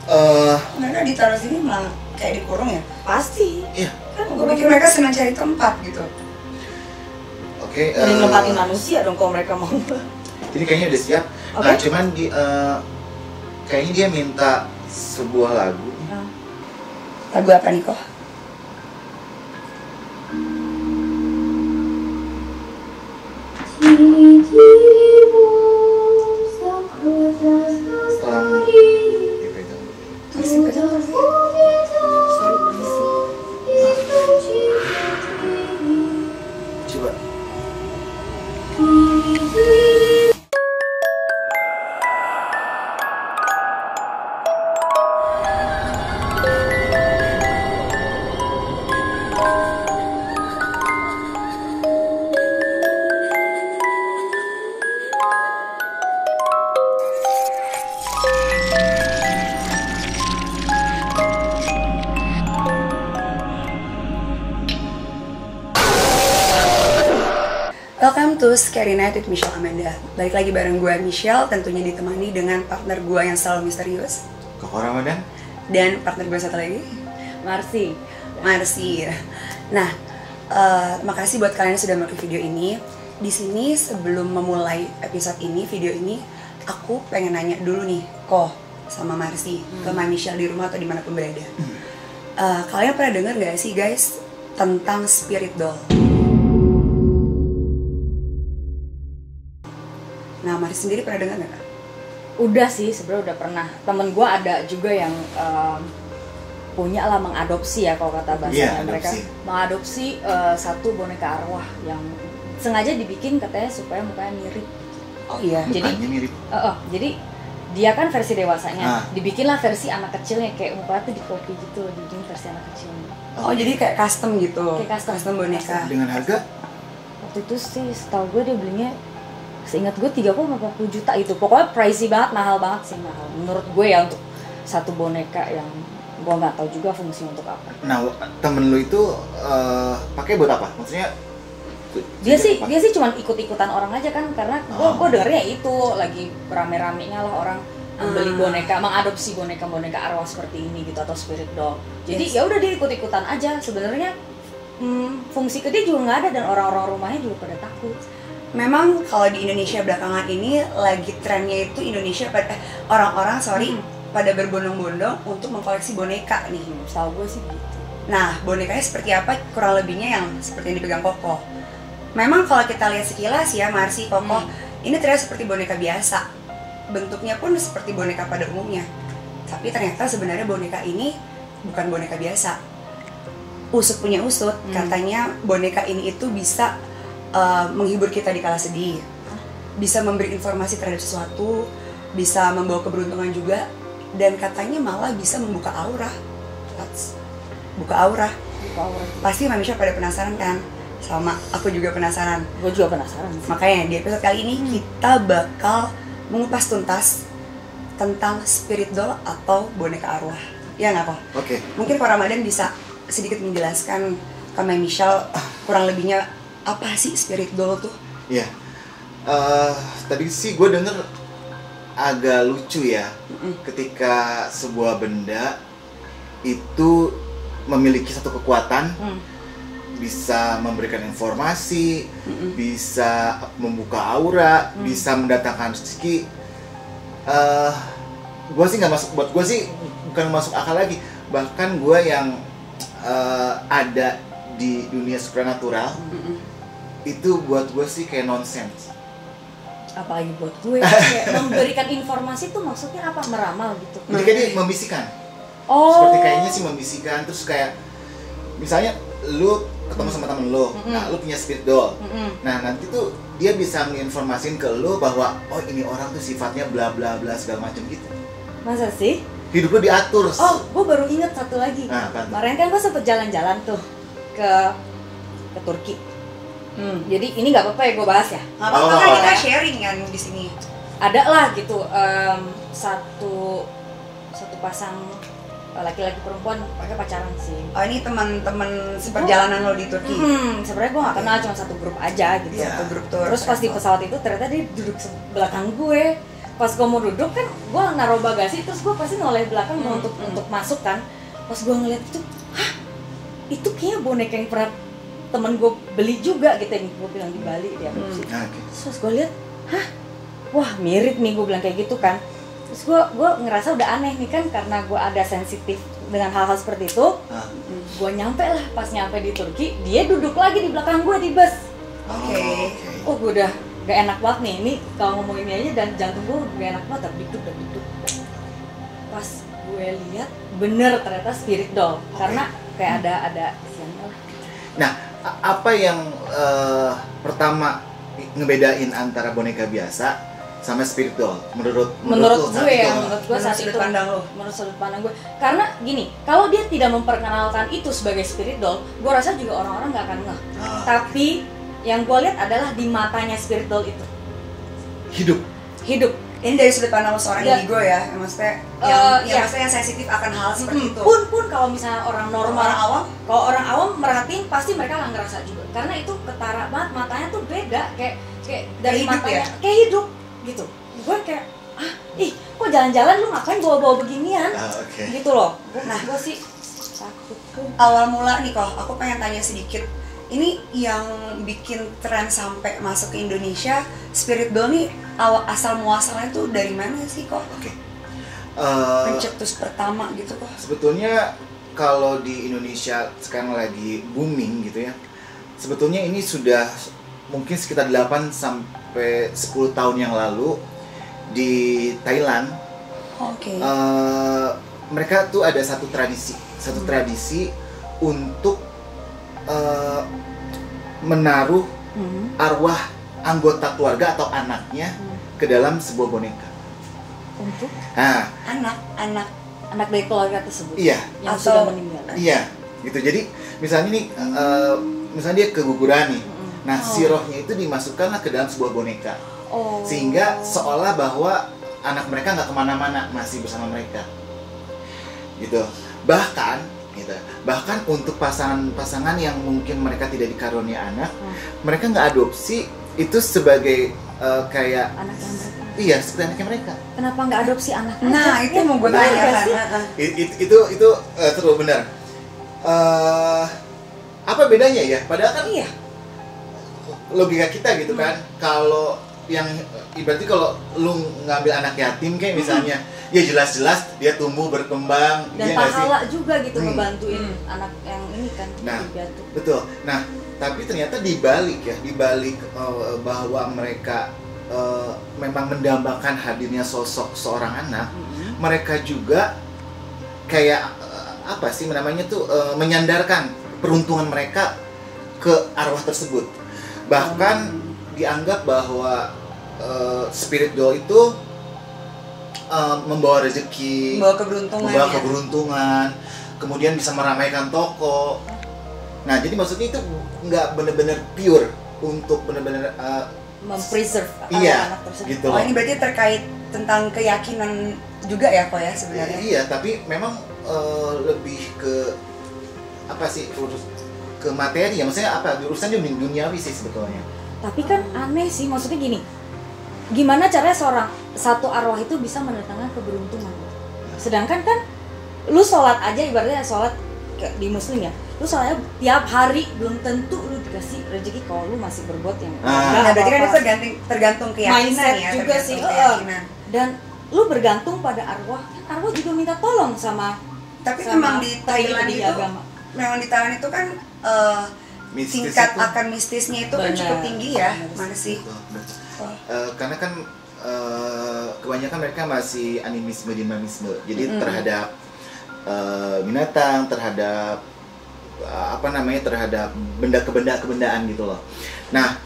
Mereka ditaruh sini malah kayak dikurung ya? Pasti. Iya. Kan gue pikir mereka senang cari tempat gitu. Oke. Jadi nempatin manusia dong kalau mereka mau. Jadi kayaknya udah siap. Oke. Nah, cuman kayaknya dia minta sebuah lagu. Lagu apa nih kok? Tolong dipegang. Masih pegang terus ya? Sorry, permisi. Coba. Welcome to Scary Night with Michelle Amanda. Balik lagi bareng gue Michelle, tentunya ditemani dengan partner gue yang selalu misterius Koko Ramadan. dan partner gue satu lagi, Marsi. Marsi. Nah, makasih buat kalian yang sudah nonton video ini. Di sini sebelum memulai episode ini, video ini, aku pengen nanya dulu nih, kok sama Marsi ke Mami Michelle di rumah atau dimanapun berada. Kalian pernah dengar nggak sih guys tentang spirit doll? Nah, Marsi sendiri pernah dengar nggak? Udah sih, sebenarnya udah pernah. Temen gue ada juga yang punya lah, mengadopsi ya kalau kata bahasanya. Iya, mereka adopsi. mengadopsi satu boneka arwah yang sengaja dibikin katanya supaya mukanya mirip. Oh iya. Jadi- Mukanya mirip. Jadi dia kan versi dewasanya, Ah. dibikinlah versi anak kecilnya, kayak mukanya tuh di copy gitu, dibikin versi anak kecilnya. Oh, jadi kayak custom gitu. Kayak custom. boneka. Dengan harga Waktu itu sih setahu gue dia belinya, seingat gue 3,40 juta itu. Pokoknya pricey banget, mahal banget sih, mahal. Menurut gue ya untuk satu boneka yang gue nggak tahu juga fungsi untuk apa. Nah, temen lu itu pakai buat apa? Maksudnya Dia apa? sih cuma ikut-ikutan orang aja kan, karena gue dengernya itu lagi rame-ramenya lah orang membeli boneka, mengadopsi boneka arwah seperti ini gitu, atau spirit doll. Jadi Yes. ya udah dia ikut-ikutan aja. Sebenarnya fungsi ke dia juga nggak ada, dan orang-orang rumahnya juga pada takut. Memang kalau di Indonesia belakangan ini lagi trennya itu orang-orang pada berbondong-bondong untuk mengkoleksi boneka nih. Setahu gue sih gitu. Nah, bonekanya seperti apa? Kurang lebihnya yang seperti yang dipegang Koko. Memang kalau kita lihat sekilas ya, Marsi, Koko, ini terlihat seperti boneka biasa. Bentuknya pun seperti boneka pada umumnya. Tapi ternyata sebenarnya boneka ini bukan boneka biasa. Usut punya usut, katanya boneka ini itu bisa menghibur kita di kala sedih, bisa memberi informasi terhadap sesuatu, bisa membawa keberuntungan juga, dan katanya malah bisa membuka aura. Buka aura. Pasti Mami Michelle pada penasaran kan? Sama aku juga penasaran. Gue juga penasaran sih. Makanya di episode kali ini kita bakal mengupas tuntas tentang spirit doll atau boneka arwah. Ya nggak kok? Oke. Mungkin Pak Ramadan bisa sedikit menjelaskan ke Mami Michelle kurang lebihnya apa sih spirit doll tuh? Iya. Tadi sih gue denger agak lucu ya, ketika sebuah benda itu memiliki satu kekuatan, bisa memberikan informasi, bisa membuka aura, bisa mendatangkan rezeki. Gue sih nggak masuk, buat gue sih bukan masuk akal lagi. Bahkan gue yang ada di dunia supernatural, itu buat gue sih kayak nonsense. Apalagi buat gue, kayak memberikan informasi tuh maksudnya apa? Meramal gitu. Jadi kayak dia membisikkan. Oh. Seperti kayaknya sih membisikkan, terus kayak misalnya lu ketemu sama temen lu, nah lu punya spirit doll. Nah nanti tuh dia bisa menginformasiin ke lu bahwa oh ini orang tuh sifatnya bla bla bla segala macam gitu. Masa sih? Hidup lu diatur. Oh, gue baru inget satu lagi. Nah, apa tuh? Kemarin kan gue sempet jalan-jalan tuh ke Turki. Jadi ini nggak apa-apa ya gue bahas ya. Nggak apa-apa Oh. kan kita sharing kan di sini. Ada lah gitu satu pasang laki-laki perempuan, mereka pacaran sih. Oh, ini teman-teman seperjalanan lo di Turki. Sebenarnya gue nggak kenal, cuma satu grup aja gitu. Iya. Satu grup tour. Terus pas di pesawat itu ternyata dia duduk belakang gue. pas gue mau duduk kan gue naruh bagasi terus gue pasti noleh belakang untuk masuk kan. Pas gue ngeliat itu, hah itu kayaknya boneka yang pernah temen gue beli juga gitu, yang gue bilang di Bali dia adopsi. Terus gue lihat, hah wah mirip nih, gue bilang kayak gitu kan. Terus gue ngerasa udah aneh nih kan, karena gue ada sensitif dengan hal-hal seperti itu. Gue nyampe lah, pas nyampe di Turki dia duduk lagi di belakang gue di bus. Oh gue udah gak enak banget nih, ini kalau ngomong ini aja dan jantung gue gak enak banget, deg-deg. Pas gue lihat bener ternyata spirit doll, karena kayak ada isiannya lah. Nah, apa yang pertama ngebedain antara boneka biasa sama spirit doll menurut gue ya, menurut gue saat itu menurut sudut pandang gue, karena gini, kalau dia tidak memperkenalkan itu sebagai spirit doll, gue rasa juga orang-orang nggak akan ngeh. Tapi yang gue lihat adalah di matanya spirit doll itu hidup. Ini dari sudut pandang seorang indigo ya, maksudnya maksudnya yang sensitif akan hal seperti itu. Pun kalau misalnya orang normal, kalau orang awam merhatiin pasti mereka nggak ngerasa juga, karena itu ketara banget, matanya tuh beda, kayak dari hidup matanya ya? Kayak hidup gitu. Gue kayak kok jalan-jalan lu ngapain bawa-bawa beginian? Gitu loh. Nah gue sih takut tuh. Awal mula nih kok, aku pengen tanya sedikit. Ini yang bikin tren sampai masuk ke Indonesia, spirit doll nih asal muasalnya tuh dari mana sih kok? Pencetus pertama gitu kok. Sebetulnya kalau di Indonesia sekarang lagi booming gitu ya. Sebetulnya ini sudah mungkin sekitar 8 sampai 10 tahun yang lalu di Thailand. Mereka tuh ada satu tradisi untuk menaruh arwah anggota keluarga atau anaknya ke dalam sebuah boneka. Untuk anak dari keluarga tersebut. Iya. Yang sudah meninggal. Iya, gitu. Jadi misalnya nih, misalnya dia keguguran nih. Nah, si rohnya itu dimasukkanlah ke dalam sebuah boneka. Sehingga seolah bahwa anak mereka nggak kemana-mana, masih bersama mereka. Gitu. Bahkan untuk pasangan-pasangan yang mungkin mereka tidak dikarunia anak, mereka nggak adopsi itu sebagai kayak anaknya mereka. Iya, seperti anaknya mereka. Kenapa nggak adopsi anak? Nah, itu mau gue tanya kan. Itu terus benar. Apa bedanya ya? Padahal kan logika kita gitu kan. Kalau yang ibaratnya kalau lu ngambil anak yatim kayak misalnya, ya jelas-jelas dia tumbuh berkembang dan pahala juga gitu ngebantuin anak yang ini kan. Nah, betul. Nah, tapi ternyata dibalik bahwa mereka memang mendambakan hadirnya sosok seorang anak, mereka juga kayak apa sih namanya tuh menyandarkan peruntungan mereka ke arwah tersebut. Bahkan dianggap bahwa spirit doll itu membawa rezeki, membawa keberuntungan, kemudian bisa meramaikan toko. Nah, jadi maksudnya itu nggak benar-benar pure untuk benar-benar mempreserve anak tersebut. Gitu. Ini berarti terkait tentang keyakinan juga ya kok ya sebenarnya. Iya, tapi memang lebih ke apa sih, ke materi ya, maksudnya apa, urusan duniawi sih sebetulnya. Tapi kan aneh sih, maksudnya gini, gimana caranya satu arwah itu bisa mendatangkan keberuntungan? Sedangkan kan lu sholat aja, ibaratnya sholat di muslim ya, lu sholatnya tiap hari belum tentu lu dikasih rezeki kalau lu masih berbuat yang berarti kan itu tergantung keyakinan mindset ya, juga sih. Dan lu bergantung pada arwah, kan arwah juga minta tolong sama. Tapi memang di Thailand itu agama. Memang di Thailand itu kan tingkat akan mistisnya itu kan cukup tinggi ya, mana sih? Karena kan kebanyakan mereka masih animisme dinamisme, jadi terhadap binatang, terhadap terhadap kebendaan gitu loh. Nah,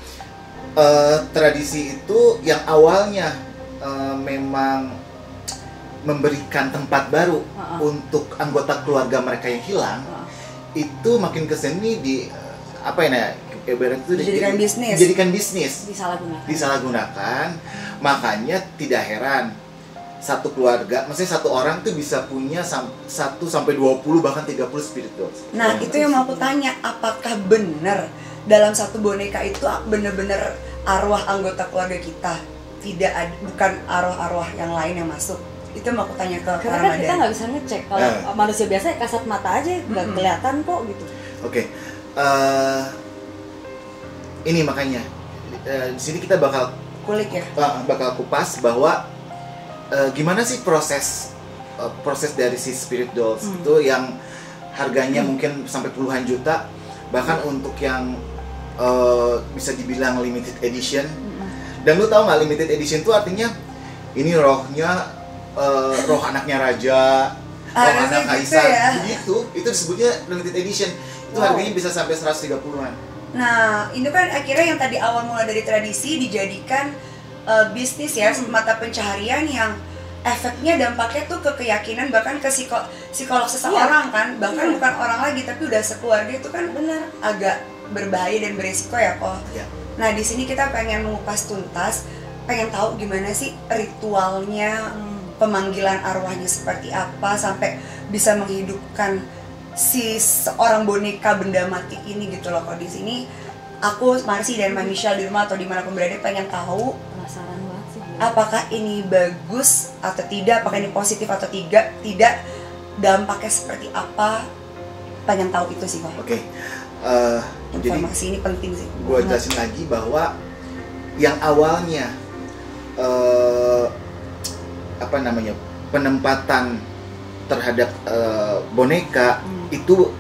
tradisi itu yang awalnya memang memberikan tempat baru untuk anggota keluarga mereka yang hilang, itu makin kesini dijadikan bisnis, disalahgunakan. Makanya tidak heran satu keluarga, maksudnya satu orang tuh bisa punya 1 sampai 20 bahkan 30 spirit dolls. Nah, itu yang mau aku tanya, apakah benar dalam satu boneka itu benar-benar arwah anggota keluarga kita? tidak ada, bukan arwah-arwah yang lain yang masuk. Itu mau aku tanya ke Karena kan kita nggak bisa ngecek kalau manusia biasa kasat mata aja nggak kelihatan kok gitu. Oke. Ini makanya di sini kita bakal kulik ya. Bakal kupas bahwa gimana sih proses dari si spirit dolls itu yang harganya mungkin sampai puluhan juta, bahkan untuk yang bisa dibilang limited edition. Dan lu tahu nggak limited edition itu artinya ini rohnya roh anaknya raja, roh anak kaisar, ya? begitu. Itu disebutnya limited edition. Itu harganya bisa sampai 130-an. Nah, itu kan akhirnya yang tadi awal mula dari tradisi dijadikan bisnis ya, mata pencaharian yang efeknya dampaknya tuh ke keyakinan, bahkan ke psikolog seseorang kan, bahkan bukan orang lagi tapi udah sekeluarga. Itu kan benar agak berbahaya dan beresiko ya kok. Nah, di sini kita pengen mengupas tuntas, pengen tahu gimana sih ritualnya, pemanggilan arwahnya seperti apa sampai bisa menghidupkan si seorang boneka benda mati ini gitu loh. Kok di sini aku, Marcy dan Mbak Michelle di rumah atau dimanapun berada pengen tahu Penasaran banget sih. apakah ini bagus atau tidak, apakah ini positif atau tidak, dampaknya seperti apa, pengen tahu itu sih kok. Oke. Informasi ini penting sih. Gue jelasin lagi bahwa yang awalnya penempatan terhadap boneka itu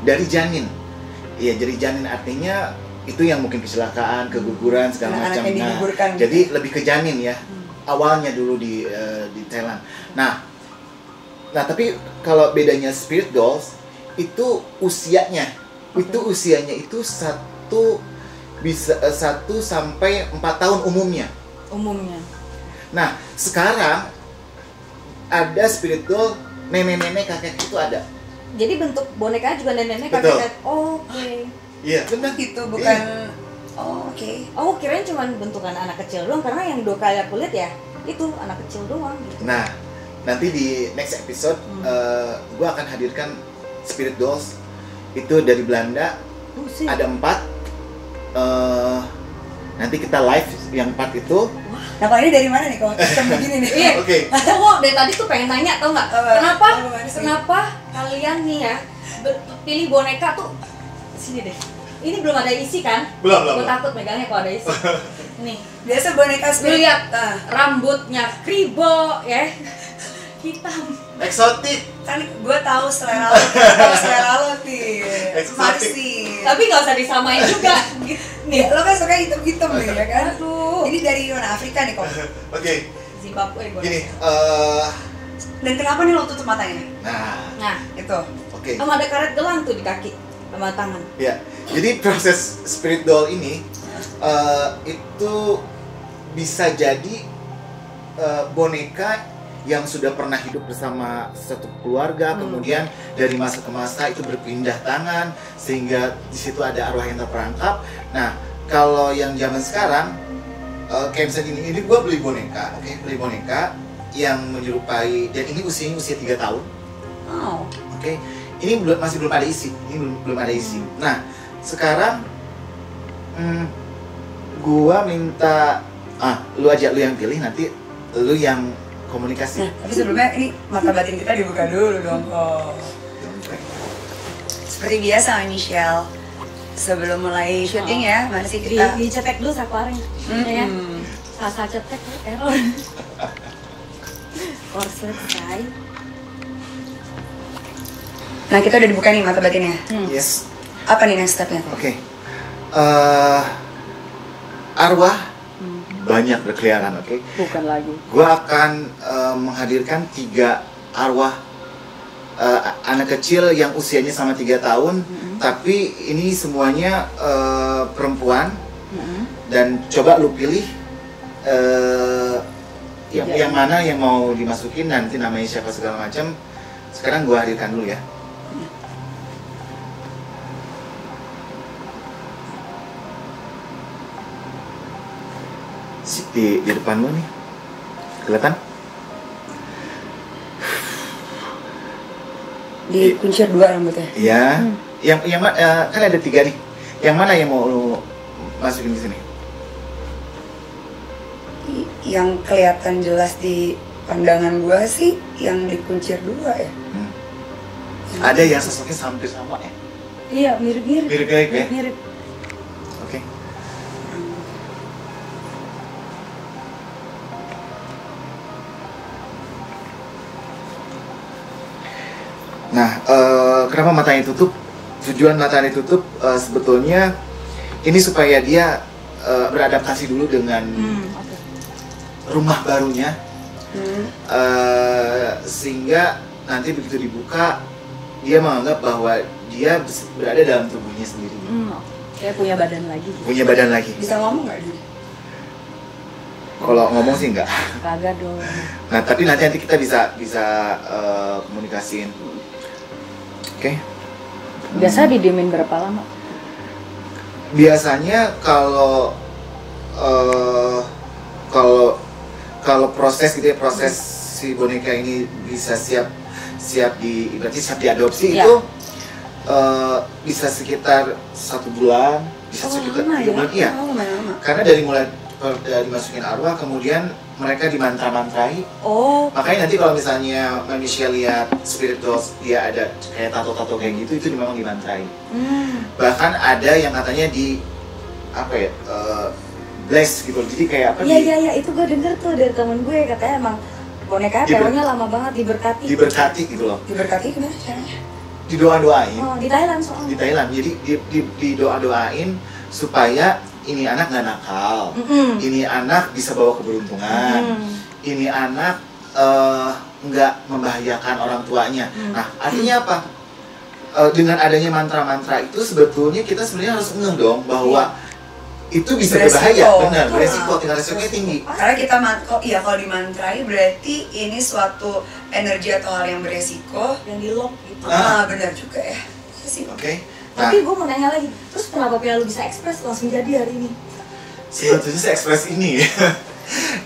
dari janin. Iya, dari janin artinya itu yang mungkin kecelakaan, keguguran segala macam. Jadi lebih ke janin ya. Awalnya dulu di Thailand. Nah, tapi kalau bedanya spirit dolls itu usianya itu 1 sampai 4 tahun umumnya. Nah, sekarang ada spirit doll nenek-nenek kakek itu ada. Jadi bentuk boneka juga nenek-nenek kakek. Oke. Iya, benar gitu, bukan. Iya. Oh, kirain cuma bentukan anak kecil doang, karena yang 2 kali aku lihat ya itu anak kecil doang gitu. Nah, nanti di next episode gue akan hadirkan spirit dolls itu dari Belanda. Ada 4. Nanti kita live yang 4 itu. Nah, kalau ini dari mana nih kalau kita begini nih? Iya. Aku dari tadi tuh pengen nanya, tau nggak? Kenapa kalian nih ya pilih boneka tuh sini deh. Ini belum ada isi kan? Belum. Gue takut megangnya kalau ada isi. Nih, biasa boneka lu lihat rambutnya kribo ya, hitam. Eksotik. Kan gue tahu selera lo nih. Marcy. Tapi nggak usah disamain juga. Nih, lo kan suka hitam-hitam nih ya kan? Aduh. Ini dari mana? Afrika nih kok. Oke. Zimbabwe gue. Gini, dan kenapa nih lo tutup matanya? Nah, itu. Oke. Sama ada karet gelang tuh di kaki sama tangan. Ya. Jadi proses spirit doll ini itu bisa jadi boneka yang sudah pernah hidup bersama satu keluarga, kemudian dari masa ke masa itu berpindah tangan sehingga di situ ada arwah yang terperangkap. Nah, kalau yang zaman sekarang kayak misalnya ini gue beli boneka, beli boneka yang menyerupai, dan ini usia 3 tahun. Ini masih belum ada isi, Nah, sekarang gua minta lu yang pilih, nanti lu yang komunikasi. Tapi sebelumnya ini mata batin kita dibuka dulu dong kok. Seperti biasa Michelle, sebelum mulai syuting ya, masih kita dicetek dulu sakuarnya. Ya. Asal cetek error. Selesai. Nah, kita udah dibuka nih mata batinnya. Yes. Apa nih next step-nya? Arwah banyak berkeliaran, Bukan lagi. Gua akan menghadirkan 3 arwah anak kecil yang usianya sama 3 tahun, tapi ini semuanya perempuan. Dan coba lu pilih yang mana yang mau dimasukin, nanti namanya siapa segala macam. Sekarang gua hadirkan dulu ya. Di depan lo nih, kelihatan? Dikuncir 2 rambutnya. Iya. Yang kan ada 3 nih. Yang mana yang mau lo masukin di sini? yang kelihatan jelas di pandangan gue sih yang dikuncir 2 ya. Ada yang sosoknya hampir sama ya? Iya, mirip-mirip. Mirip-mirip ya? Mirip. Oke. Nah, kenapa matanya tutup? Tujuan matanya tutup sebetulnya ini supaya dia beradaptasi dulu dengan rumah barunya, sehingga nanti begitu dibuka dia menganggap bahwa dia berada dalam tubuhnya sendiri. Kayak punya badan lagi. Punya badan lagi. Bisa ngomong nggak dia? Kalau ngomong sih enggak. Kagak dong. Nah, tapi nanti kita bisa komunikasiin. Oke. Biasa didiemin berapa lama? Biasanya kalau proses gitu ya, proses si boneka ini bisa siap diadopsi Ya. itu bisa sekitar 1 bulan, bisa sekitar 3 bulan, iya. Lama. Karena dari masukin arwah, kemudian mereka dimantra-mantrai. Makanya nanti kalau misalnya manusia lihat spirit dolls, dia ada kayak tato-tato kayak gitu, itu memang dimantrai. Bahkan ada yang katanya bless gitu, jadi kayak apa? Iya, itu gue denger tuh dari temen gue, katanya emang boneka teonya lama banget, diberkati gitu loh. Diberkati gimana caranya? Didoa-doain. Di Thailand soalnya. Di Thailand, jadi didoa-doain supaya ini anak nggak nakal, ini anak bisa bawa keberuntungan, ini anak nggak membahayakan orang tuanya. Nah, artinya apa? Dengan adanya mantra-mantra itu sebetulnya kita sebenarnya harus ngeh dong bahwa itu bisa berbahaya, benar, beresiko, tingkat resikonya tinggi. Karena kita kalau dimantrai berarti ini suatu energi atau hal yang beresiko yang di lock gitu. Benar juga ya. Oke. Tapi gue mau nanya lagi, terus kenapa lu bisa ekspres langsung jadi hari ini? Sebetulnya saya ekspres ini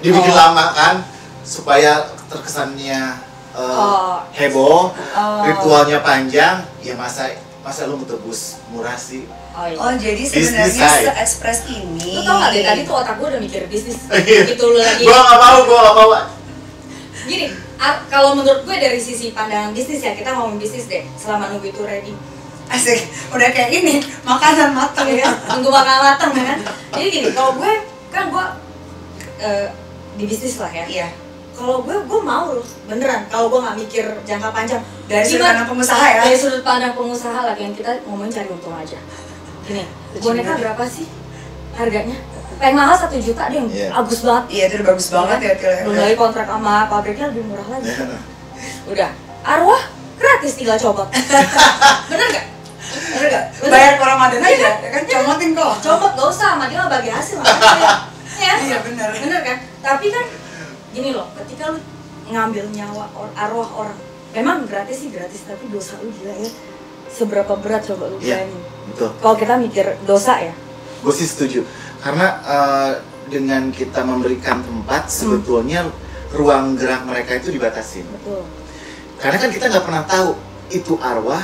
dibikin lama kan supaya terkesannya heboh, ritualnya panjang, ya masa lu mau tebus murah sih. Jadi sebenarnya se-ekspres ini. Lu tau gak deh, tadi tuh otak gue udah mikir bisnis. Gitu lu lagi. Gua gak mau. Gini, kalau menurut gue dari sisi pandangan bisnis ya, kita ngomong bisnis deh, selama nunggu itu ready. Asik, udah kayak ini, makanan matang ya. Nunggu makanan matang kan. Jadi gini, kalau gue kan di bisnis lah ya. Iya. Kalau gue mau loh, beneran. Kalau gue nggak mikir jangka panjang. Dari sudut pandang pengusaha ya. Dari sudut pandang pengusaha lagi yang kita ngomongin cari untung aja. Gini, boneka berapa sih harganya? Paling mahal 1 juta deh, bagus banget. Iya, itu udah bagus banget ya. Belum lagi kontrak sama pabriknya lebih murah lagi. Udah, arwah gratis tinggal coba. Bener nggak? Bener nggak? Bayar ke Ramadan aja, ya kan comotin kok. Comot nggak usah, sama dia bagi hasil. Ya, iya bener. Bener kan? Tapi kan gini loh, ketika lu ngambil nyawa arwah orang, memang gratis sih gratis, tapi dosa lu gila ya. Seberapa berat coba lu bayangin? Betul. Kalau kita mikir dosa ya. Gue sih setuju, karena dengan kita memberikan tempat, sebetulnya ruang gerak mereka itu dibatasin. Betul. Karena kan kita nggak pernah tahu itu arwah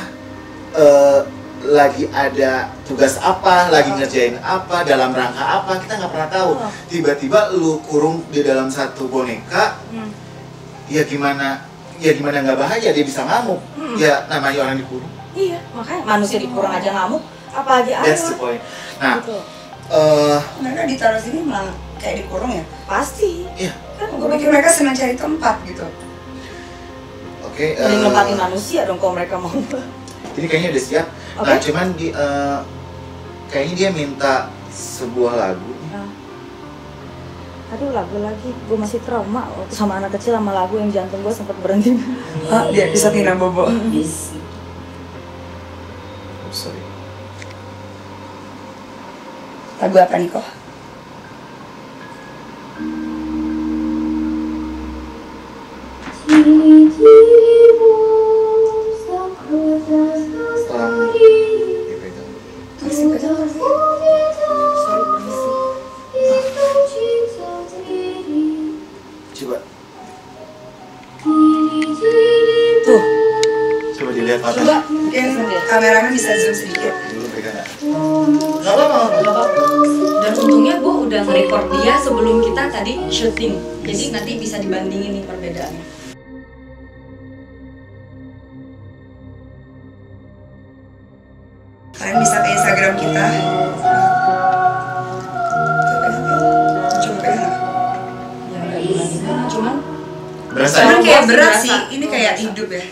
lagi ada tugas apa, lagi ngerjain apa, dalam rangka apa, kita nggak pernah tahu. Tiba-tiba lu kurung di dalam satu boneka, ya gimana nggak bahaya, dia bisa ngamuk. Ya namanya orang dikurung. Iya, makanya manusia dikurung aja ngamuk, apalagi arwah. That's the point. Nah, mereka ditaruh sini malah kayak dikurung ya? Pasti. Iya. Kan gue pikir mereka senang cari tempat gitu. Oke. Mending nempatin manusia dong kalau mereka mau. Ini kayaknya udah siap. Nah, cuman kayaknya dia minta sebuah lagu. Aduh, lagu lagi, gue masih trauma waktu sama anak kecil sama lagu yang jantung gue sempat berhenti. Dia bisa Tina Bobo. Sorry. Lagu apa nih kok? Coba dilihat mata. Coba mungkin kameramen bisa zoom sedikit. Dulu pegang nggak? Nggak apa-apa. Dan untungnya gue udah nge-record dia sebelum kita tadi syuting. Jadi nanti bisa dibandingin nih perbedaannya. Kalian bisa ke Instagram kita. Coba pegang. Ya nggak gimana, cuman Berasa Cuman ya? kayak berat Berasa. sih, ini kayak hidup ya.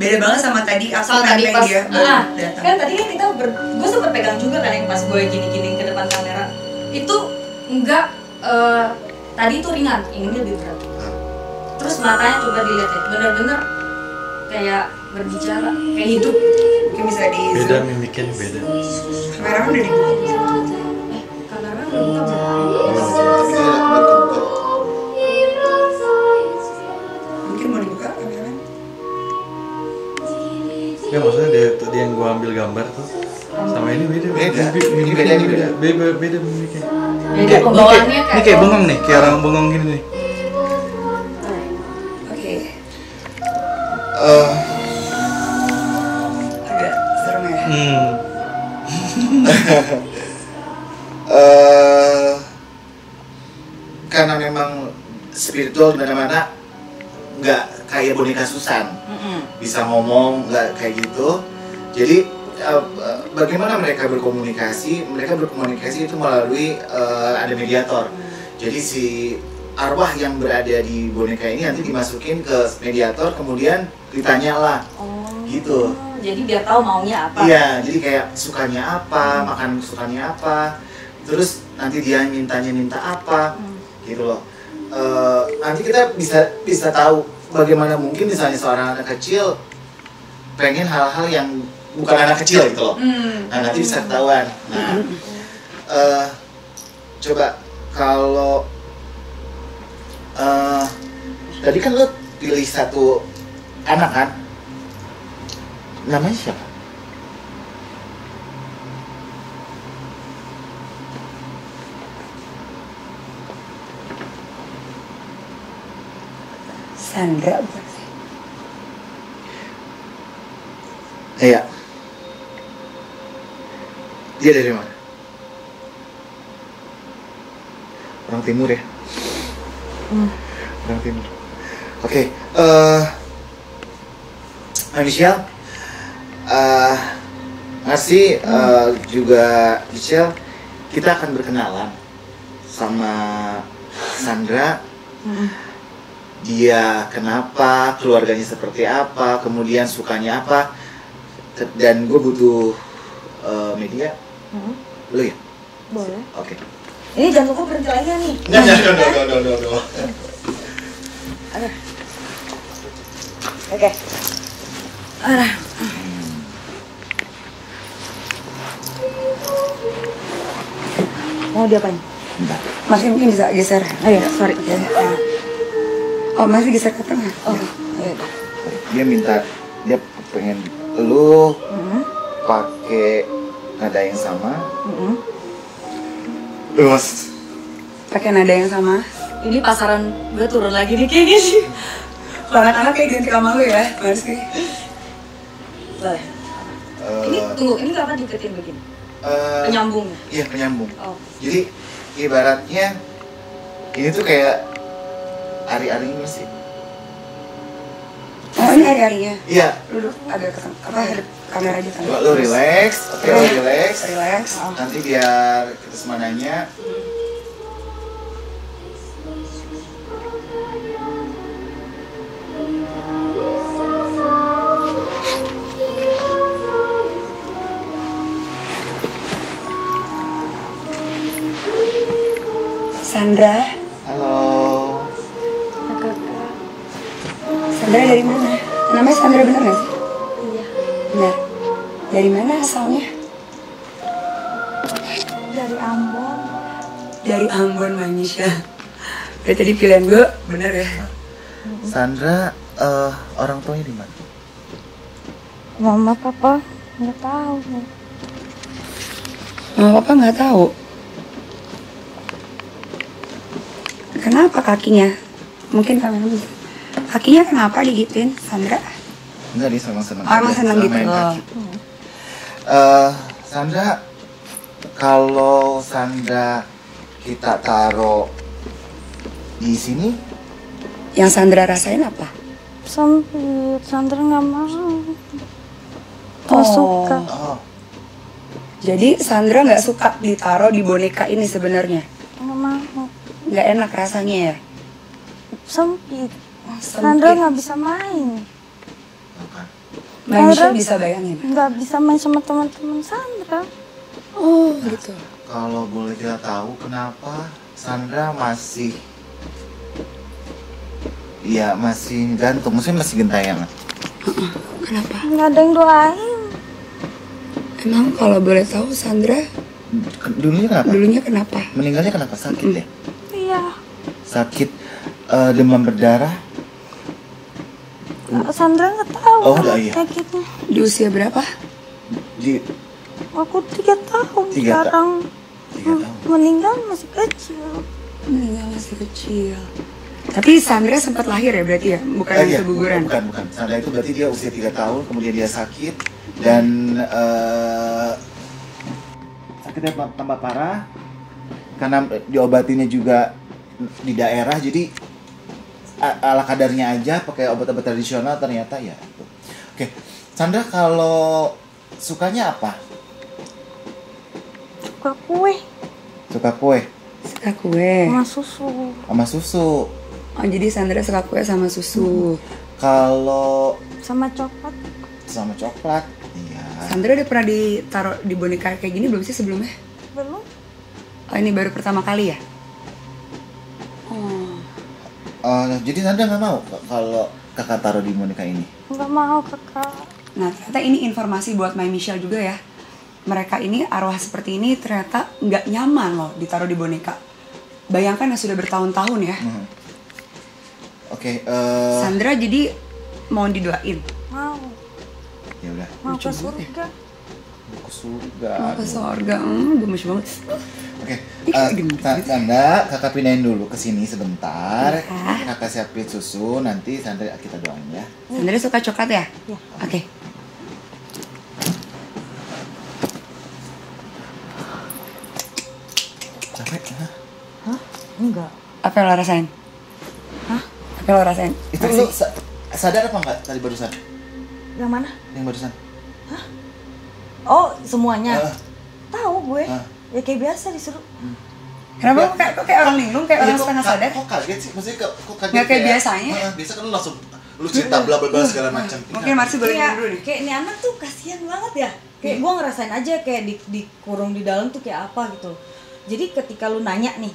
Beda banget sama tadi aku soal tadi nanteng pas dia baru datang. kan tadi kan kita gue sempet pegang juga kan yang pas gue gini-gini ke depan kamera itu enggak tadi itu ringan, ini lebih berat. Terus matanya coba dilihat ya, bener-bener kayak berbicara, kayak hidup. Mungkin bisa di Beda mimiknya beda. kameramen udah dibuka. Kameramen udah buka belum? Tapi dia bantu-bantu. Mungkin mau dibuka kameramen. Ya maksudnya dia tadi yang gua ambil gambar tuh sama ini beda. Beda. Mimiknya Ini beda, ini beda. Beda mimiknya. Beda pembawaannya Ini kayak bengong nih, kayak orang bengong gini nih. Oke, Eh, agak serem ya. Karena memang spiritual di mana-mana nggak kayak boneka Susan, bisa ngomong nggak kayak gitu. Jadi bagaimana mereka berkomunikasi? Mereka berkomunikasi itu melalui ada mediator. Jadi si arwah yang berada di boneka ini nanti dimasukin ke mediator, kemudian ditanyalah, gitu. Jadi biar tahu maunya apa. Iya, jadi kayak sukanya apa, makan sukanya apa, terus nanti dia minta apa, gitu loh. Nanti kita bisa tahu bagaimana mungkin misalnya seorang anak kecil pengen hal-hal yang bukan anak kecil gitu loh. Nah nanti bisa ketahuan. Nah, coba kalau tadi kan lo pilih satu anak kan? Namanya siapa? Sandra bukan sih? Iya. Dia dari mana? Orang timur ya? Orang timur. Oke, Michelle, Ngasih juga Michelle, kita akan berkenalan sama Sandra. Dia kenapa, keluarganya seperti apa, kemudian sukanya apa, dan gue butuh media. Lu ya? Boleh. Oke. Ini jangan lupa berhenti lagi nih. Enggak. Oke. Mau diapain? Masih mungkin bisa geser. Ayo, sorry. Ya. Oh, masih geser ke tengah. Oh, Ya. Dia minta, dia pengen lu pakai nada yang sama. Mas. Pakai nada yang sama. ini pasaran gue turun lagi nih kayak gini. Kalau anak-anak kayak ganti sama lu ya, Marsi. Boleh. Ini tunggu, ini kapan deketin begini? Penyambung. Iya, penyambung. Oh. Jadi ibaratnya ini tuh kayak ari-arinya sih. Oh, ini hari-harinya. Iya. Duduk agak ke apa hadap kamera aja kan. Coba lu relax, oke, lu relax. Relax. Nanti biar kita semua nanya. Sandra. Halo. Sandra dari mana? Namanya Sandra bener gak sih? Iya. Benar. Dari mana asalnya? Dari Ambon. Dari Ambon, Manisha. Berarti tadi pilihan gue bener ya? Sandra, orang tuanya di mana? Mama, papa, nggak tahu. Mama papa nggak tahu. Kenapa kakinya? Mungkin kamu bisa. Kakinya kenapa digituin, Sandra? Enggak, dia sama senang. Oh, emang senang gitu. main kaki. Sandra, kalau Sandra kita taruh di sini. Yang Sandra rasain apa? Sempit, Sandra nggak mau. Nggak suka. Oh, Jadi Sandra nggak suka ditaruh di boneka ini sebenarnya. Nggak mau. Nggak enak rasanya ya. Sempit. Sempit. Sandra nggak bisa main. bukan. Manusia bisa bayangin. Nggak bisa main sama teman-teman Sandra. Oh gitu. Kalau boleh kita tahu kenapa Sandra masih gantung, maksudnya masih gentayangan. Kenapa? Nggak ada yang doain. Emang kalau boleh tahu Sandra Dulunya kenapa? kenapa? Meninggalnya kenapa? Sakit ya? Iya. Sakit demam berdarah. Sandra nggak tahu. Oh, iya. Sakitnya. Di usia berapa? Di Aku 3 tahun 3 sekarang. 3 tahun. Meninggal masih kecil. Meninggal masih kecil. Tapi Sandra sempat lahir ya berarti ya? Bukan Iya, keguguran? Bukan. Sandra itu berarti dia usia 3 tahun, kemudian dia sakit dan sakitnya tambah parah karena diobatinya juga di daerah, jadi ala kadarnya aja pakai obat-obat tradisional ternyata ya. Oke, Sandra kalau sukanya apa? Suka kue Suka kue Suka kue. sama susu. sama susu. Oh jadi Sandra suka kue sama susu. Kalau Sama coklat. sama coklat, iya. Sandra udah pernah ditaruh di boneka kayak gini belum sih sebelumnya? Belum. Oh ini baru pertama kali ya? Oh. Jadi Sandra nggak mau kalau kakak taruh di boneka ini? Nggak mau kakak. Nah ternyata ini informasi buat My Michelle juga ya. Mereka ini arwah seperti ini ternyata nggak nyaman loh ditaruh di boneka. Bayangkan yang sudah bertahun-tahun ya. Oke, Sandra jadi mau didoain. Mau. ya udah. Mau Lucu ke banget surga. Mau ke surga. Mau ke surga, gemes banget. Oke, gendut. Sandra, kakak pindahin dulu ke sini sebentar. Ya. Kakak siapin susu, nanti Sandra kita doain ya. Sandra suka coklat ya? Ya. Oke. Capek? Hah? Hah? Enggak. Apa yang lo rasain? Hah? Apa yang lo rasain? Itu lu sadar apa enggak tadi barusan? Yang mana? Yang barusan? Oh, semuanya. Ah. Tahu gue. Ah. Ya kayak biasa disuruh. Kenapa kok kayak orang linglung, kayak orang Iya, setengah sadar? Kok kaget sih? Maksudnya kok kaget? Nggak kayak biasanya? Biasa kan lu langsung lu cerita bla bla bla segala macam. Mungkin Marsi boleh Kayak, ngomong dulu nih. kayak ini anak tuh kasihan banget ya. Kayak gue ngerasain aja kayak dikurung di dalam tuh kayak apa gitu. Jadi ketika lu nanya nih,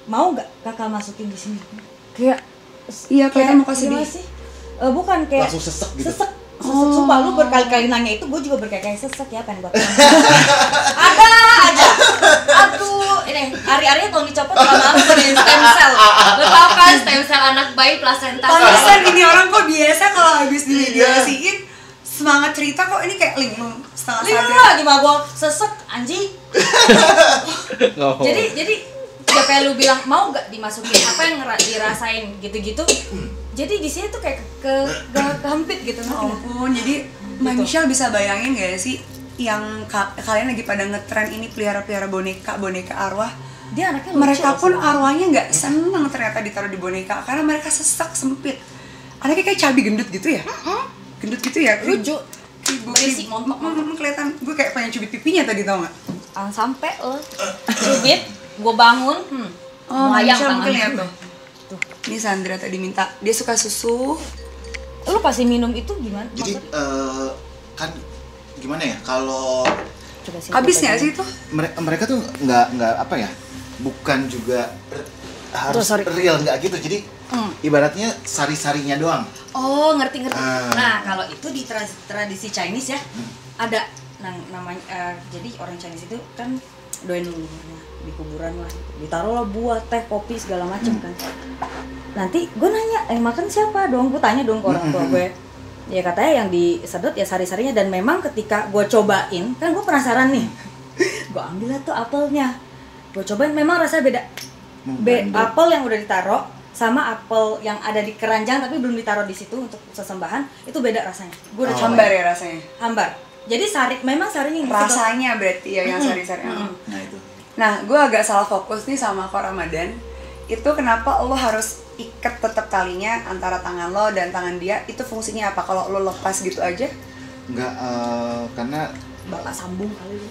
mau nggak kakak masukin di sini? Kayak Iya, kelihatan muka gimana sedih. sih? Bukan kayak Langsung sesek gitu. Sesek, sumpah lu berkali-kali nanya itu, gue juga berkali-kali sesek ya pengen gue. Ada aja. Aduh, ini hari-harinya kalau dicopot lama-lama jadi stem cell. Lo tau kan stem cell anak bayi plasenta. Pantesan ini orang kok biasa kalau habis dimediasiin semangat cerita kok ini kayak linglung setengah Lima sadar. lah gimana gue sesek anjing. Oh. Jadi ya kayak lu bilang mau nggak dimasukin apa yang dirasain gitu-gitu. Jadi di sini tuh kayak kehampit gitu. Ya ampun, jadi Mbak Michelle bisa bayangin gak sih yang kalian lagi pada ngetren ini pelihara-pelihara boneka arwah. Dia anaknya lucu. Mereka pun loh. arwahnya nggak seneng ternyata ditaruh di boneka karena mereka sesak sempit. Anaknya kayak cabi gendut gitu ya? Gendut gitu ya? Lucu. Ibu Berisi, montok. kelihatan. Gue kayak pengen cubit pipinya tadi, tau nggak? Sampai lo cubit, gue bangun, Oh, melayang Michelle mungkin tangan. lihat tuh. Ini Sandra tadi minta, dia suka susu. Lu pasti minum itu gimana? Jadi Maksud- kan gimana ya kalau Coba sih, Habis coba nggak aja. sih itu? mereka tuh nggak apa ya, bukan juga harus sorry. real nggak gitu, jadi ibaratnya sari-sarinya doang. Oh, ngerti. Ah. Nah, kalau itu di tradisi Chinese ya, ada namanya jadi orang Chinese itu kan doain leluhurnya di kuburan lah, ditaruh lah buah, teh, kopi segala macam kan. Nanti gue nanya, makan siapa dong? Gue tanya dong ke orang tua gue. Ya katanya yang disedot ya sari-sarinya, dan memang ketika gue cobain, kan gue penasaran nih. Gue ambil lah tuh apelnya. Gue cobain memang rasanya beda. Apel yang udah ditaruh sama apel yang ada di keranjang tapi belum ditaruh di situ untuk sesembahan, itu beda rasanya. Gue udah cobain. Hambar ya rasanya. Hambar. Jadi memang sarinya yang disedot. Rasanya berarti ya yang sari-sari. Nah itu Nah, gue agak salah fokus nih sama Ko Ramadan. Itu kenapa lo harus ikat tetap talinya antara tangan lo dan tangan dia? Itu fungsinya apa? Kalau lo lepas gitu aja? Enggak, karena Bapak sambung kali lu.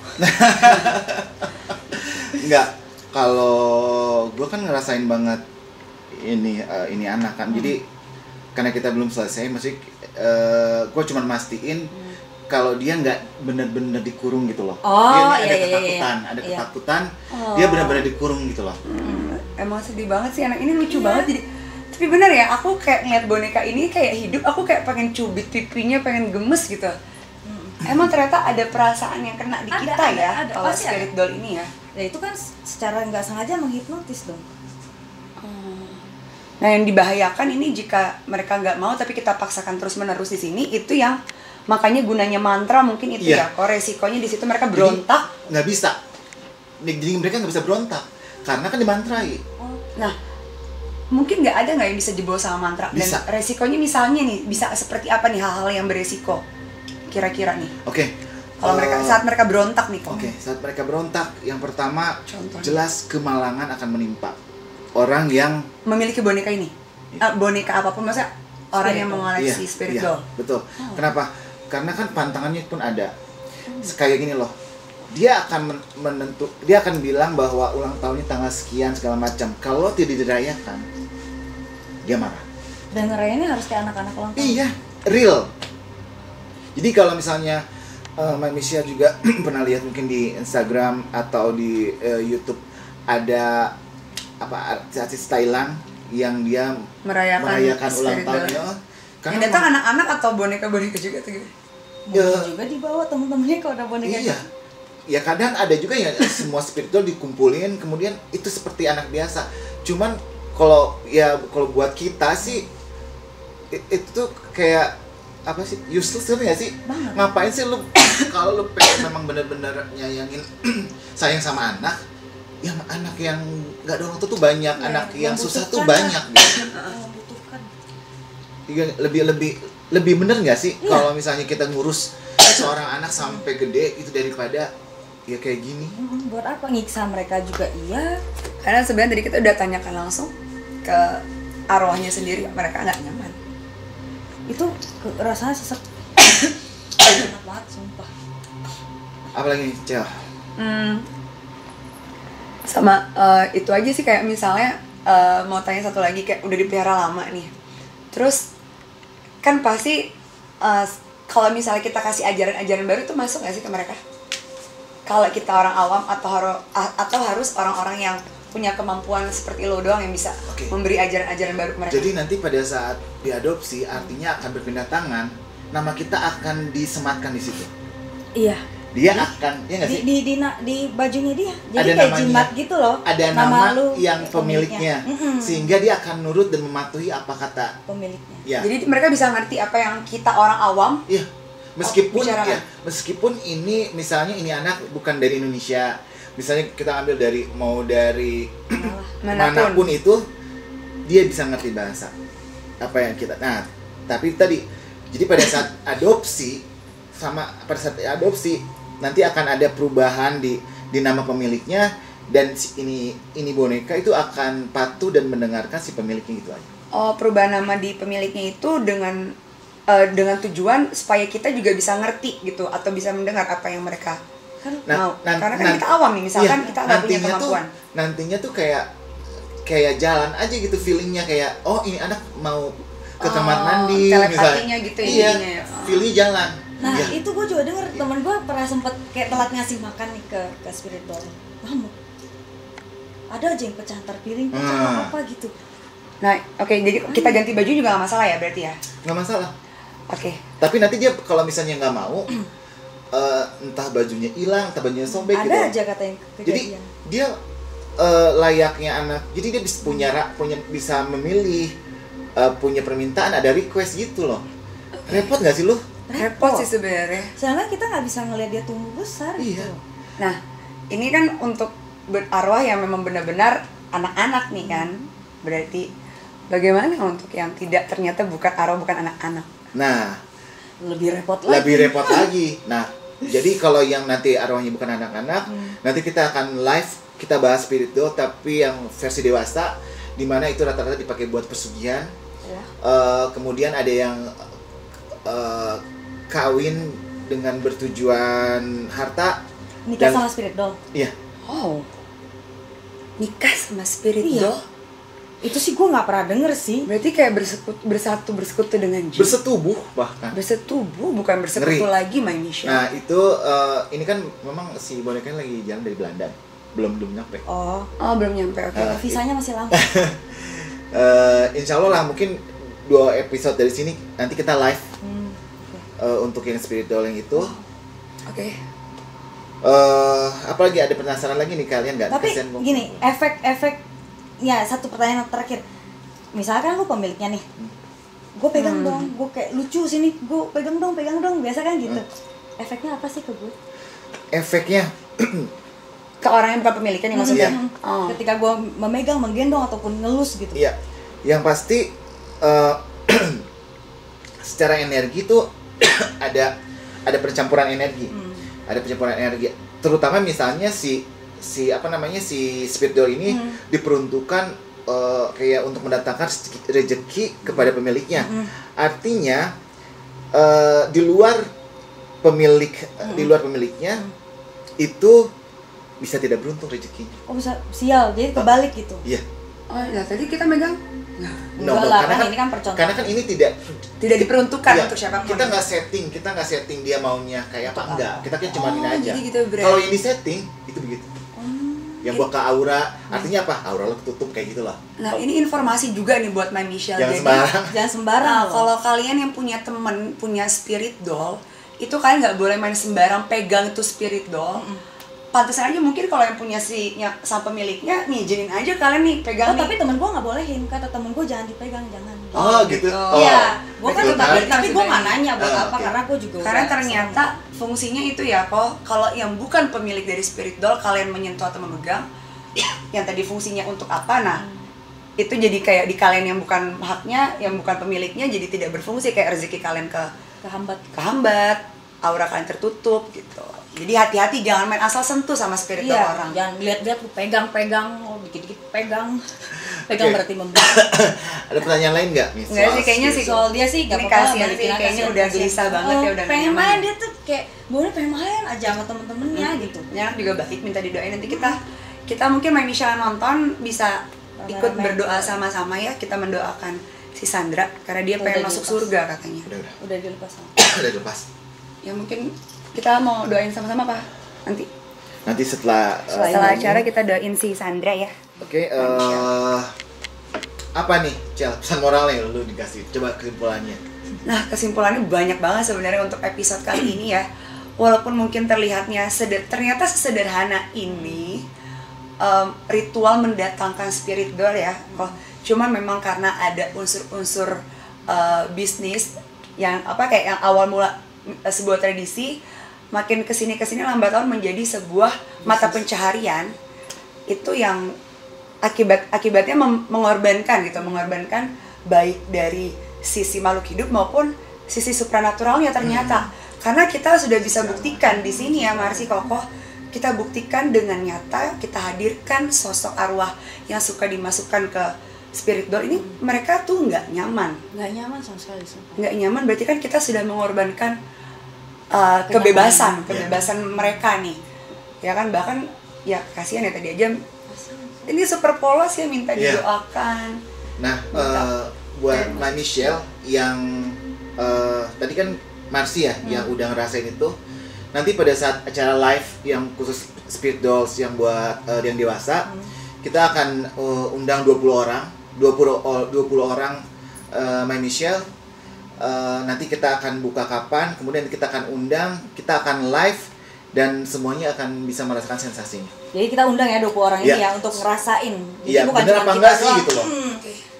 enggak. Kalau gue kan ngerasain banget ini anak kan. Jadi karena kita belum selesai, masih gue cuma mastiin kalau dia nggak benar-benar dikurung gitu loh. Oh, Dia ada iya, ketakutan, iya. ada Iya. ketakutan. Dia benar-benar dikurung gitu loh. Emang sedih banget sih anak ini, lucu banget jadi. Tapi bener ya, aku kayak ngeliat boneka ini kayak hidup, aku kayak pengen cubit pipinya, pengen gemes gitu. Emang ternyata ada perasaan yang kena di kita ya, kalau pasti spirit doll ini ya. Ya itu kan secara nggak sengaja menghipnotis dong. Nah, yang dibahayakan ini jika mereka nggak mau tapi kita paksakan terus-menerus di sini, itu yang makanya gunanya mantra mungkin itu Iya. ya. Kalau resikonya di situ mereka berontak. Jadi, nggak bisa. Jadi mereka nggak bisa berontak karena kan dimantrai. Nah, mungkin nggak ada nggak yang bisa dibawa sama mantra? Bisa. Dan resikonya misalnya nih, bisa seperti apa nih hal-hal yang beresiko? Kira-kira nih. Oke. Kalau mereka saat mereka berontak nih, Oke, saat mereka berontak, yang pertama Contohnya. jelas kemalangan akan menimpa orang yang memiliki boneka ini, boneka apapun, maksudnya orang Spirit yang doll. mengoleksi spirit doll. betul. Kenapa? Karena kan pantangannya pun ada. Kayak gini loh. Dia akan dia akan bilang bahwa ulang tahunnya tanggal sekian segala macam. Kalau tidak dirayakan, dia marah. Dan ngerayainnya harus kayak anak-anak ulang tahun. Iya, real. Jadi kalau misalnya Mbak Misha juga pernah lihat mungkin di Instagram atau di YouTube ada artis Thailand yang dia Merayakan ulang spirit tahunnya. doll. Yang datang anak-anak atau boneka-boneka juga tuh gitu. Mungkin juga dibawa temen-temennya kalau ada boneka. Iya. Ya kadang ada juga ya semua spiritual dikumpulin kemudian itu seperti anak biasa. Cuman kalau buat kita sih itu tuh kayak apa sih, useless gitu nggak sih? Banget. Ngapain sih lu kalau lu pengen memang bener-bener nyayangin sayang sama anak, ya anak yang nggak ada orang tua tuh banyak, anak yang susah tuh banyak gitu. Membutuhkan. Iya, lebih bener nggak sih Iya. kalau misalnya kita ngurus seorang anak sampai gede itu daripada ya kayak gini. Buat apa nyiksa mereka juga iya. Karena sebenarnya tadi kita udah tanyakan langsung ke arwahnya sendiri, mereka nggak nyaman. Itu rasanya sesek. Enak banget sumpah. Apalagi Cel? Sama itu aja sih, kayak misalnya mau tanya satu lagi, kayak udah dipelihara lama nih. Terus kan pasti kalau misalnya kita kasih ajaran-ajaran baru tuh masuk nggak sih ke mereka? Kalau kita orang awam atau harus orang-orang yang punya kemampuan seperti lo doang yang bisa Oke. memberi ajaran-ajaran baru ke mereka. Jadi nanti pada saat diadopsi artinya akan berpindah tangan, nama kita akan disematkan di situ. Iya. Dia akan, ya nggak sih? Di bajunya dia. Jadi Ada kayak namanya. jimat gitu loh. Ada nama lu yang pemiliknya, sehingga dia akan nurut dan mematuhi apa kata. pemiliknya. Ya, Jadi mereka bisa ngerti apa yang kita orang awam. iya. Meskipun bicarakan. meskipun ini misalnya ini anak bukan dari Indonesia, misalnya kita ambil dari manapun itu, dia bisa ngerti bahasa apa yang kita. Nah, tapi tadi jadi pada saat adopsi nanti akan ada perubahan di nama pemiliknya, dan ini boneka itu akan patuh dan mendengarkan si pemiliknya gitu aja. Oh, perubahan nama di pemiliknya itu dengan tujuan supaya kita juga bisa ngerti gitu atau bisa mendengar apa yang mereka mau. Karena kan kita awam nih, misalkan kita nggak punya kemampuan. Nantinya tuh kayak jalan aja gitu feelingnya, kayak oh ini anak mau ke kamar mandi telepatinya gitu ya iya, jadinya ya. feelingnya jalan. Nah, Iya. itu gue juga denger temen gue pernah sempet kayak telat ngasih makan nih ke spirit doll. Ngamuk. Ada aja yang pecah antar piring, pecah apa gitu. Nah, oke, jadi kita ganti baju juga nggak masalah ya berarti ya? Nggak masalah. Oke. Tapi nanti dia kalau misalnya nggak mau, entah bajunya hilang, entah bajunya sobek gitu. Ada aja kata yang Jadi kejadian. dia layaknya anak. Jadi dia bisa bisa memilih, punya permintaan, ada request gitu loh. Repot nggak sih lu? Repot sih sebenarnya. Soalnya kita nggak bisa ngeliat dia tumbuh besar Iya. gitu. Nah, ini kan untuk berarwah yang memang benar-benar anak-anak nih kan. Berarti bagaimana untuk yang tidak, ternyata bukan arwah, bukan anak-anak? Nah, Lebih repot lagi. lebih repot lagi. Nah, jadi kalau yang nanti arwahnya bukan anak-anak, nanti kita akan live kita bahas spirit doll tapi yang versi dewasa, dimana itu rata-rata dipakai buat pesugihan. Ya. Kemudian ada yang kawin dengan bertujuan harta. Nikah Dan- sama spirit doll. Iya. Oh, Nikah sama spirit Iya. doll. itu sih gue nggak pernah denger sih. Berarti kayak bersekutu dengan jin. Bersetubuh bahkan. Bersetubuh, bukan bersekutu Ngeri. lagi, my Michelle. Nah itu ini kan memang si bonekanya lagi jalan dari Belanda, belum nyampe. Oh, Oh, belum nyampe, oke. visanya masih lama. Insya Allah lah mungkin 2 episode dari sini nanti kita live untuk yang spirit doll yang itu. Oke. Apalagi ada penasaran lagi nih kalian nggak? Tapi Kasihan gua. gini, efek-efeknya satu pertanyaan terakhir. Misalkan lu pemiliknya nih, gue pegang dong, gue kayak lucu sini, gue pegang dong, biasa kan gitu. Efeknya apa sih ke gue? Efeknya Ke orang yang bukan pemiliknya nih maksudnya. Iya. Oh. Ketika gue memegang, menggendong ataupun ngelus gitu. Iya, yang pasti secara energi tuh ada percampuran energi, ada percampuran energi. Terutama misalnya si spirit doll ini diperuntukkan kayak untuk mendatangkan rezeki kepada pemiliknya. Artinya di luar pemiliknya itu bisa tidak beruntung rezekinya. Oh bisa sial, jadi kebalik gitu. Iya. Oh, nah tadi kita megang. Nah, Enggak lah, kan ini kan percontohan. Karena kan ini tidak diperuntukkan iya, untuk siapapun. kita nggak setting dia maunya kayak apa, enggak. Kita kan cuma ini aja. Jadi gitu, berarti. Kalau yang di setting itu begitu. Yang buat ke aura, artinya apa? Aura lo ketutup kayak gitu loh. Nah, ini informasi juga nih buat my Michelle. Jangan Jadi, sembarang. Jangan sembarang. Nah, loh. kalau kalian yang punya temen punya spirit doll, itu kalian nggak boleh main sembarang pegang itu spirit doll. Pantesan aja mungkin kalau yang punya sang pemiliknya ngizinin aja kalian nih pegang nih. tapi temen gue nggak bolehin, kata temen gue jangan dipegang, jangan. Oh, gitu. Oh. Iya, gue kan Betul, tapi kan? gue nggak nanya buat Ah, apa, oke. karena gue juga Karena udah ternyata fungsinya itu ya kok, kalau yang bukan pemilik dari spirit doll kalian menyentuh atau memegang, yang tadi fungsinya untuk apa, nah itu jadi kayak di kalian yang bukan haknya, yang bukan pemiliknya, jadi tidak berfungsi, kayak rezeki kalian kehambat, aura kalian tertutup gitu. Jadi hati-hati, jangan main asal sentuh sama spirit doll Iya, orang. jangan lihat-lihat lu pegang-pegang, oh dikit-dikit pegang. Pegang Oke. berarti membeli. Ada pertanyaan lain nggak? Miss? Nggak sih, Soal kayaknya spirit sih doll? Soal dia sih gak Ini apa-apa, kasihan balikin sih, aja, kayaknya kasihan, udah kasihan. gelisah banget ya, udah pengen nyaman. main, dia tuh kayak gue pengen main aja sama temen-temennya gitu. Ini anak juga baik, minta didoain. Nanti kita mungkin main Michelle nonton bisa ikut Rame-rame. berdoa sama-sama ya. Kita mendoakan si Sandra karena dia Udah pengen masuk dilepas. surga katanya. Udah dilepas sama. udah lepas. Ya mungkin kita mau doain sama-sama Pak. Nanti setelah setelah acara kita doain si Sandra ya. Oke, apa nih, Cel? Pesan moralnya lu dikasih. Coba kesimpulannya. Nah, kesimpulannya banyak banget sebenarnya untuk episode kali ini ya. Walaupun mungkin terlihatnya ternyata sesederhana ini ritual mendatangkan spirit doll ya. Cuma memang karena ada unsur-unsur bisnis yang kayak yang awal mula sebuah tradisi, makin kesini lambat laun menjadi sebuah mata pencaharian. Itu yang akibatnya mengorbankan baik dari sisi makhluk hidup maupun sisi supranaturalnya ternyata. Karena kita sudah bisa buktikan di sini ya Marsi Kokoh, kita buktikan dengan nyata, kita hadirkan sosok arwah yang suka dimasukkan ke spirit doll ini, mereka tuh nggak nyaman sama sekali sumpah. nggak nyaman, berarti kan kita sudah mengorbankan kebebasan mereka nih ya kan. Bahkan ya kasihan ya, tadi aja ini super polos ya minta Iya. didoakan. Nah, buat Mbak Michelle yang tadi kan Marsi ya yang udah ngerasain itu, nanti pada saat acara live yang khusus spirit dolls yang buat yang dewasa, kita akan undang 20 orang Mbak Michelle. Nanti kita akan buka kapan, kemudian kita akan undang, kita akan live, dan semuanya akan bisa merasakan sensasinya. Jadi kita undang ya 20 orang ini Iya. ya untuk ngerasain. Jadi Iya, bukan bener cuma apa kita enggak sih doang. gitu loh.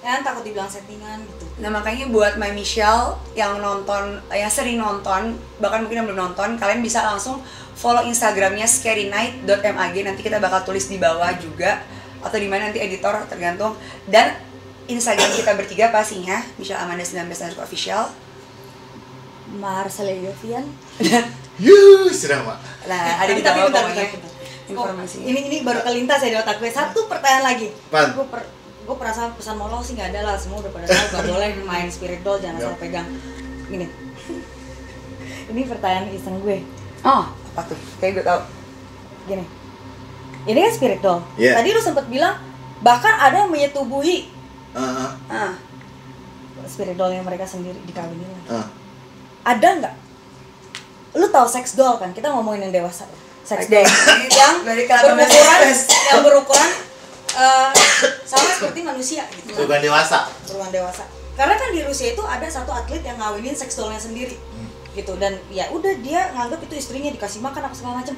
Ya takut dibilang settingan gitu. Nah makanya buat My Michelle yang nonton, yang sering nonton, bahkan mungkin yang belum nonton, kalian bisa langsung follow Instagramnya scarynight.mag. Nanti kita bakal tulis di bawah juga, atau di mana nanti editor tergantung. Dan Instagram kita bertiga pastinya Michelle Amanda 19 official. Marcella Yovian. Yuh, sudah Mak. Nah ada di Tapi bawah bentar, pokoknya. bentar. informasi. Ini baru kelintas ya di otak gue. Satu pertanyaan lagi. Pan. Gue perasaan pesan moral sih nggak ada lah, semua udah pada tahu gak boleh main spirit doll, jangan asal pegang. Gini. Ini pertanyaan iseng gue. Oh, apa tuh? Kayak gue tau. Gini. Ini kan spirit doll. Yeah. Tadi lu sempet bilang bahkan ada yang menyetubuhi spirit doll yang mereka sendiri dikawinin. Ada nggak? Lu tahu sex doll kan? Kita ngomongin yang dewasa. Sex doll yang berukuran sama seperti manusia gitu. Bukan dewasa. Beruang dewasa. Karena kan di Rusia itu ada satu atlet yang ngawinin sex dollnya sendiri. Gitu, dan ya udah dia nganggap itu istrinya, dikasih makan apa segala macam.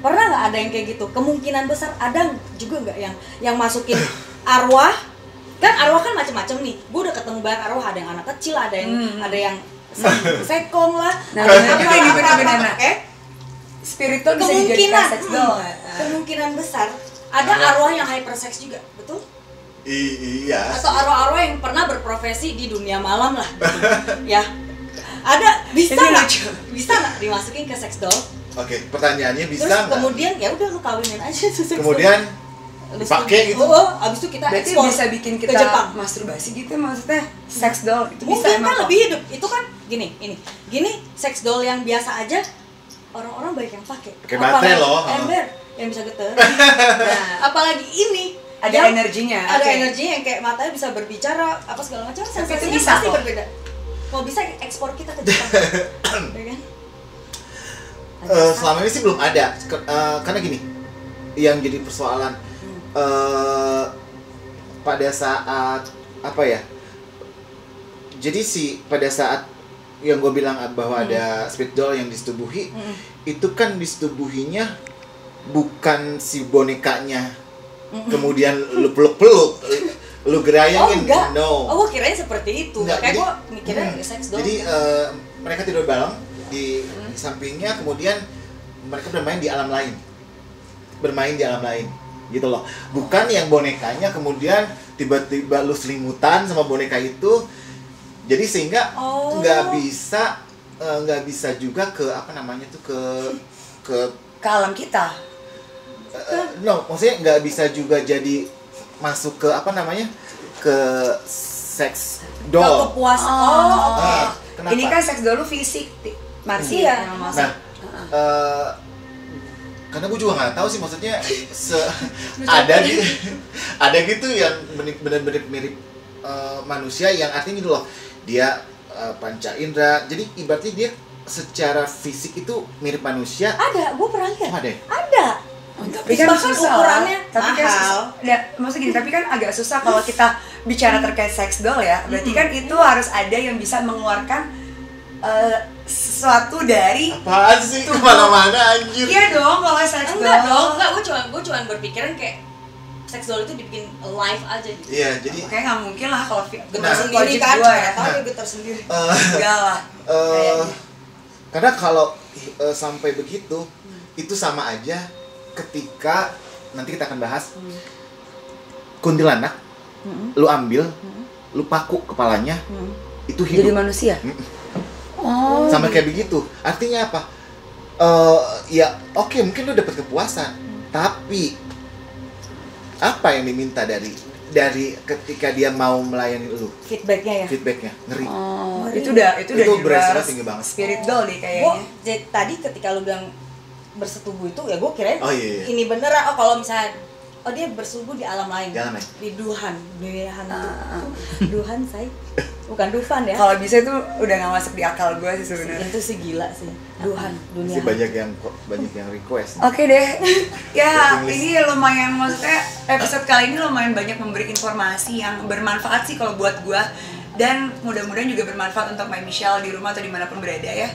Pernah nggak ada yang kayak gitu? Kemungkinan besar ada juga nggak yang masukin arwah? Kan arwah kan macam-macam nih. Gue udah ketemu banyak arwah, ada yang anak kecil, ada yang sekong lah. Nah, benar-benar. Spiritual bisa dijadikan sex doll. Kemungkinan besar ada arwah yang hypersex juga, betul? Iya. Atau arwah-arwah yang pernah berprofesi di dunia malam lah, ya. Ada, bisa nggak dimasukin ke sex doll? Oke, pertanyaannya bisa. Terus kemudian ya udah lu kawinin aja sex doll. Kemudian pakai gitu. Abis itu kita berarti ekspor bisa bikin ke kita Jepang. Masturbasi gitu maksudnya sex doll itu Mungkin bisa kan lebih hidup. Itu kan gini sex doll yang biasa aja orang-orang banyak yang pakai. Pakai baterai loh. Ember yang bisa geter. Nah, apalagi ini ada energinya. Ada energinya yang kayak matanya bisa berbicara apa segala macam. Tapi itu Sensasinya bisa pasti kok. berbeda. Kalau bisa ekspor kita ke Jepang. Ya kan? Selama ini sih belum ada. Karena gini, yang jadi persoalan pada saat apa ya? Jadi pada saat yang gue bilang bahwa ada spirit doll yang disetubuhi, itu kan disetubuhinya bukan si bonekanya, kemudian lu peluk-peluk, lu gerayangin. Enggak. No. Gue kirain seperti itu. Enggak, Kayak jadi- gue mikirnya sex doll. Jadi mereka tidur bareng di sampingnya, kemudian mereka bermain di alam lain, gitu loh. Bukan yang bonekanya kemudian tiba-tiba lu selimutan sama boneka itu, jadi sehingga nggak bisa juga ke apa namanya tuh ke alam kita. no, maksudnya nggak bisa juga jadi masuk ke apa namanya ke sex doll. Kepuasan. Kenapa? Ini kan sex doll lu fisik, Marsi Iya. yang masuk. Nah, karena gue juga nggak tahu sih, maksudnya ada gitu yang benar-benar mirip manusia, yang artinya gitu loh, dia panca indera, jadi ibaratnya dia secara fisik itu mirip manusia. Ada, gue pernah lihat. Ada. Ada. Tapi kan Bahkan susah ukurannya tapi kan mahal. susah. Maksudnya gini, tapi kan agak susah kalau kita bicara terkait sex doll ya. Berarti kan itu harus ada yang bisa mengeluarkan sesuatu dari Apaan sih, kemana-mana anjir. Iya dong, kalau sex doll. Enggak, gue cuman berpikiran kayak sex doll itu dibikin live aja gitu. Iya, jadi Kayak nggak mungkin lah kalau Getar Nah, sendiri wajib kan, gua ya. tahu dia getar sendiri. Enggak lah. karena kalau sampai begitu, itu sama aja ketika nanti kita akan bahas kuntilanak, lu ambil, lu paku kepalanya, itu Jadi hidup. manusia. Oh. Sama kayak begitu. Artinya apa? Ya oke, mungkin lu dapat kepuasan, tapi apa yang diminta dari ketika dia mau melayani lu? Feedbacknya ya. Feedbacknya ngeri. Itu udah Itu di luar beresiko tinggi banget. spirit doll nih Gue kayaknya. tadi ketika lu bilang bersetubuh itu ya gue kirain Oh, iya. ini bener. Kalau misalnya dia bersetubuh di alam lain, Di alam lain. di dunia hantu. Duhan say, bukan Dufan ya. Kalau bisa itu udah nggak masuk di akal gue sih sebenarnya. Itu sih gila sih. Duhan, dunia Masih hantu. banyak yang request. Oke deh, ya Waiting list. ini lumayan, maksudnya episode kali ini lumayan banyak memberi informasi yang bermanfaat sih kalau buat gua, dan mudah-mudahan juga bermanfaat untuk My Michelle di rumah atau dimanapun berada ya.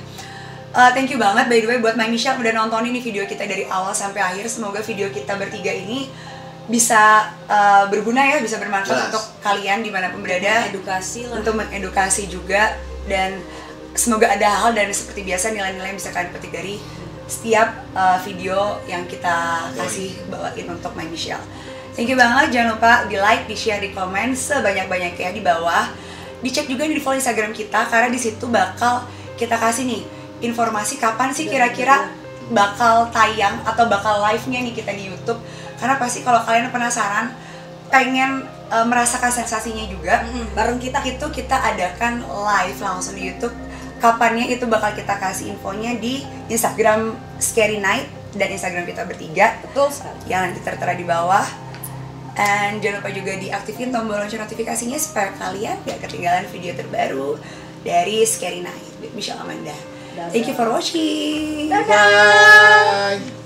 Thank you banget by the way buat My Michelle udah nontonin nih video kita dari awal sampai akhir. Semoga video kita bertiga ini bisa berguna ya, bisa bermanfaat Jelas. untuk kalian dimanapun berada, Edukasi lah. untuk mengedukasi juga, dan semoga ada hal dan seperti biasa nilai-nilai yang bisa kalian petik dari setiap video yang kita kasih bawain untuk My Michelle. Thank you banget, jangan lupa di like, di share, di komen sebanyak-banyaknya di bawah. Dicek juga nih di follow Instagram kita, karena di situ bakal kita kasih nih informasi kapan sih kira-kira bakal tayang atau bakal live-nya nih kita di YouTube. Karena pasti kalau kalian penasaran, pengen merasakan sensasinya juga, bareng kita kita adakan live langsung di YouTube. Kapannya itu bakal kita kasih infonya di Instagram Scary Night dan Instagram kita bertiga. betul sekali. Yang nanti tertera di bawah. And jangan lupa juga diaktifin tombol lonceng notifikasinya supaya kalian gak ketinggalan video terbaru dari Scary Night with Michelle Amanda. Thank you for watching. Bye.